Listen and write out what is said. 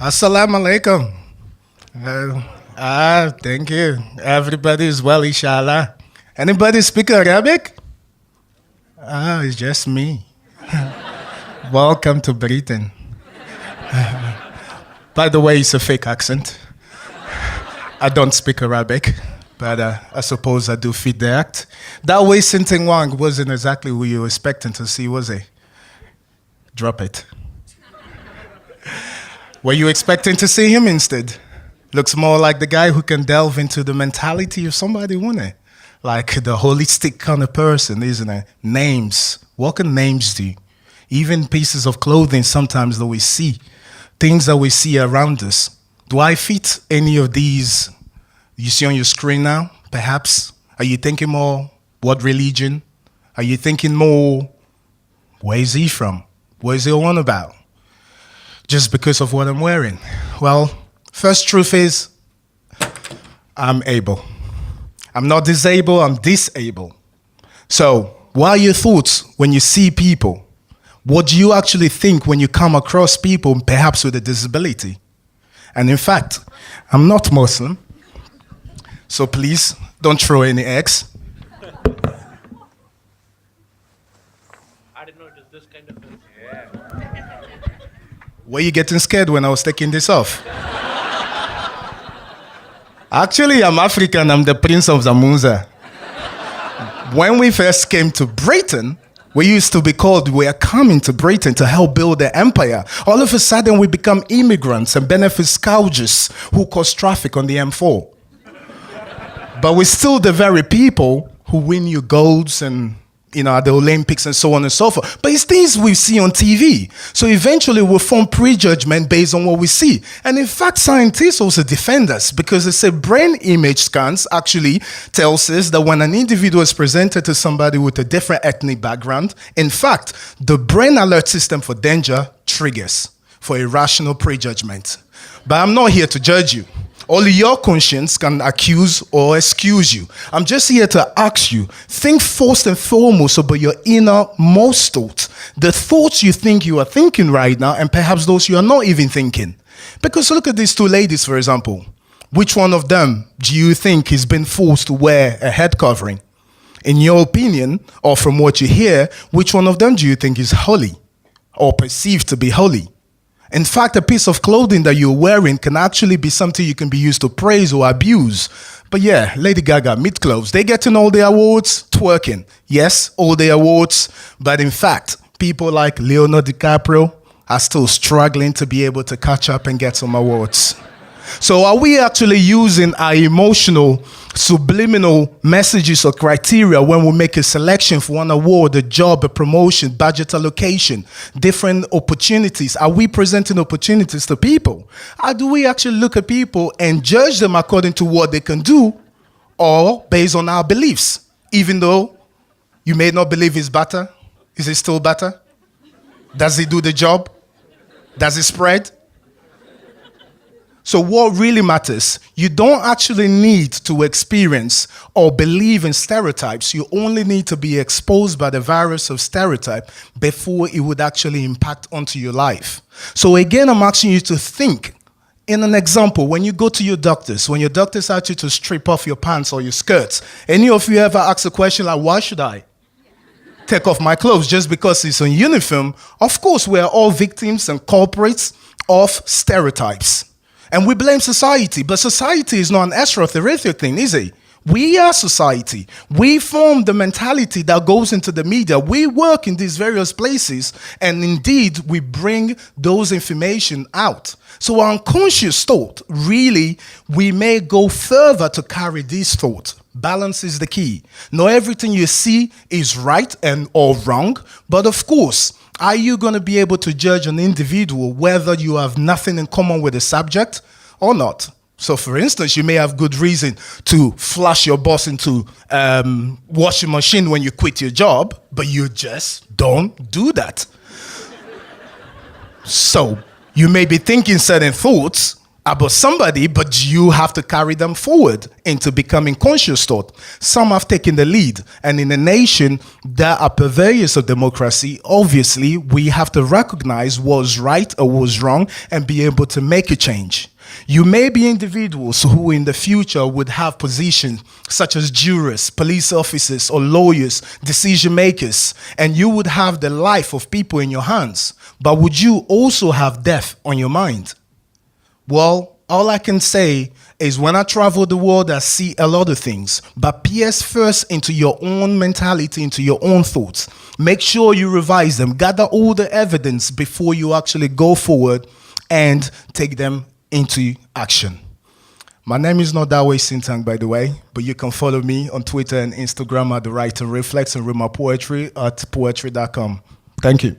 Assalamu alaikum. Thank you. Everybody is well, inshallah. Anybody speak Arabic? It's just me. Welcome to Britain. By the way, it's a fake accent. I don't speak Arabic, but I suppose I do fit the act. Dai-Wei SiTi Wang wasn't exactly who you were expecting to see, was he? Drop it. Were you expecting to see him instead? Looks more like the guy who can delve into the mentality of somebody, wouldn't it? Like the holistic kind of person, isn't it? Names. What can names do? Even pieces of clothing sometimes that we see, things that we see around us. Do I fit any of these you see on your screen now, perhaps? Are you thinking more, what religion? Are you thinking more, where is he from? What is he on about? Just because of what I'm wearing? Well, first truth is, I'm able. I'm not disabled, I'm disabled. So, what are your thoughts when you see people? What do you actually think when you come across people, perhaps with a disability? And in fact, I'm not Muslim, so please don't throw any eggs. I didn't know it was this kind of thing. Were you getting scared when I was taking this off? Actually, I'm African, I'm the Prince of Zamunza. When we first came to Britain, we used to be called, we are coming to Britain to help build the empire. All of a sudden, we become immigrants and benefit scourgers who cause traffic on the M4. But we're still the very people who win you golds and, at the Olympics and so on and so forth. But it's things we see on TV. So eventually we'll form prejudgment based on what we see. And in fact, scientists also defend us because they say brain image scans actually tells us that when an individual is presented to somebody with a different ethnic background, in fact, the brain alert system for danger triggers for irrational prejudgment. But I'm not here to judge you. Only your conscience can accuse or excuse you. I'm just here to ask you, think first and foremost about your innermost thoughts. The thoughts you think you are thinking right now, and perhaps those you are not even thinking. Because look at these two ladies, for example. Which one of them do you think has been forced to wear a head covering? In your opinion, or from what you hear, which one of them do you think is holy or perceived to be holy? In fact, a piece of clothing that you're wearing can actually be something you can be used to praise or abuse. But yeah, Lady Gaga, mid-clothes, they getting all the awards, twerking. Yes, all the awards. But in fact, people like Leonardo DiCaprio are still struggling to be able to catch up and get some awards. So are we actually using our emotional, subliminal messages or criteria when we make a selection for one award, a job, a promotion, budget allocation, different opportunities? Are we presenting opportunities to people? Or do we actually look at people and judge them according to what they can do or based on our beliefs? Even though you may not believe it's better, is it still better? Does it do the job? Does it spread? So what really matters, you don't actually need to experience or believe in stereotypes. You only need to be exposed by the virus of stereotype before it would actually impact onto your life. So again, I'm asking you to think. In an example, when you go to your doctors, when your doctors ask you to strip off your pants or your skirts, any of you ever ask a question like, why should I take off my clothes just because it's on uniform? Of course, we're all victims and culprits of stereotypes. And we blame society, but society is not an extraterrestrial thing, is it? We are society. We form the mentality that goes into the media. We work in these various places, and indeed, we bring those information out. So our unconscious thought, really, we may go further to carry this thought. Balance is the key. Not everything you see is right and or wrong, but of course, are you going to be able to judge an individual whether you have nothing in common with the subject or not? So, for instance, you may have good reason to flush your boss into washing machine when you quit your job, but you just don't do that. So, you may be thinking certain thoughts, about somebody, but you have to carry them forward into becoming conscious thought. Some have taken the lead, and in a nation that are purveyors of democracy, obviously we have to recognize what's right or what's wrong and be able to make a change. You may be individuals who in the future would have positions such as jurors, police officers, or lawyers, decision makers, and you would have the life of people in your hands. But would you also have death on your mind? Well, all I can say is when I travel the world, I see a lot of things. But pierce first into your own mentality, into your own thoughts. Make sure you revise them. Gather all the evidence before you actually go forward and take them into action. My name is not Dai-Wei SiTi Wang, by the way, but you can follow me on Twitter and Instagram at The Writer Reflex and read my poetry at poetry.com. Thank you.